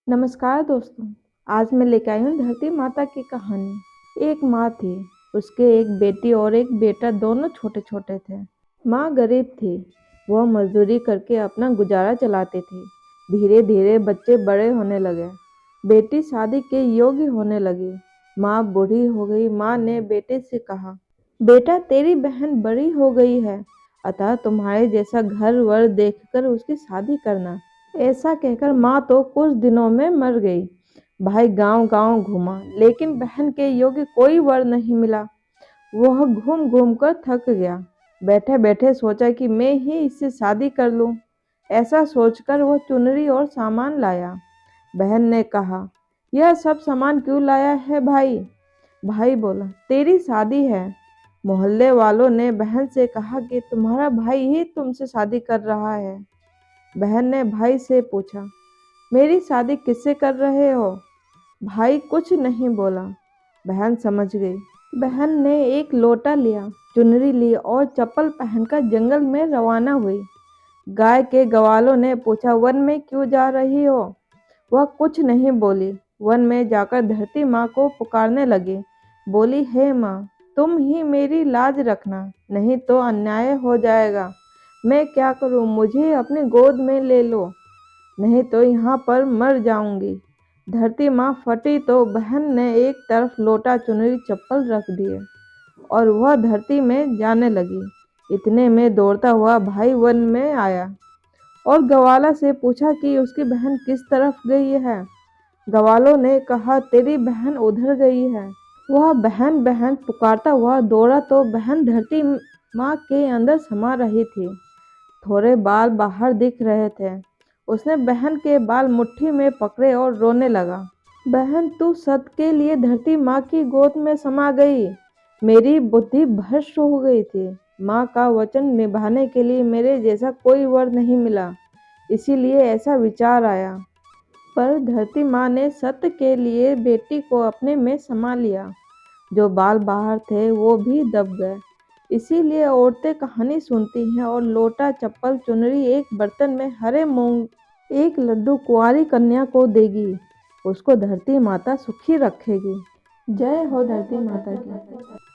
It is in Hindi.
नमस्कार दोस्तों। आज मैं लेकर आई हूँ धरती माता की कहानी। एक माँ थी, उसके एक बेटी और एक बेटा, दोनों छोटे छोटे थे। माँ गरीब थी, वह मजदूरी करके अपना गुजारा चलाती थी। धीरे धीरे बच्चे बड़े होने लगे, बेटी शादी के योग्य होने लगी। माँ बूढ़ी हो गई। माँ ने बेटे से कहा, बेटा तेरी बहन बड़ी हो गई है, अतः तुम्हारे जैसा घर वर देखकर उसकी शादी करना। ऐसा कहकर माँ तो कुछ दिनों में मर गई। भाई गांव गांव घूमा, लेकिन बहन के योग्य कोई वर नहीं मिला। वह घूम घूम कर थक गया। बैठे बैठे सोचा कि मैं ही इससे शादी कर लूं। ऐसा सोचकर वह चुनरी और सामान लाया। बहन ने कहा, यह सब सामान क्यों लाया है भाई? भाई बोला, तेरी शादी है। मोहल्ले वालों ने बहन से कहा कि तुम्हारा भाई ही तुमसे शादी कर रहा है। बहन ने भाई से पूछा, मेरी शादी किससे कर रहे हो? भाई कुछ नहीं बोला। बहन समझ गई। बहन ने एक लोटा लिया, चुनरी ली और चप्पल पहनकर जंगल में रवाना हुई। गाय के ग्वालों ने पूछा, वन में क्यों जा रही हो? वह कुछ नहीं बोली। वन में जाकर धरती माँ को पुकारने लगी। बोली, हे माँ, तुम ही मेरी लाज रखना, नहीं तो अन्याय हो जाएगा। मैं क्या करूं? मुझे अपनी गोद में ले लो, नहीं तो यहाँ पर मर जाऊंगी। धरती माँ फटी तो बहन ने एक तरफ लोटा, चुनरी, चप्पल रख दिए और वह धरती में जाने लगी। इतने में दौड़ता हुआ भाई वन में आया और ग्वाला से पूछा कि उसकी बहन किस तरफ गई है। ग्वालों ने कहा, तेरी बहन उधर गई है। वह बहन बहन पुकारता हुआ दौड़ा तो बहन धरती माँ के अंदर समा रही थी। थोड़े बाल बाहर दिख रहे थे। उसने बहन के बाल मुट्ठी में पकड़े और रोने लगा। बहन, तू सत के लिए धरती माँ की गोद में समा गई। मेरी बुद्धि भ्रष्ट हो गई थी। माँ का वचन निभाने के लिए मेरे जैसा कोई वर नहीं मिला, इसीलिए ऐसा विचार आया। पर धरती माँ ने सत्य के लिए बेटी को अपने में समा लिया। जो बाल बाहर थे वो भी दब गए। इसीलिए औरतें कहानी सुनती हैं और लोटा, चप्पल, चुनरी एक बर्तन में हरे मूंग, एक लड्डू कुंवारी कन्या को देगी। उसको धरती माता सुखी रखेगी। जय हो धरती माता की।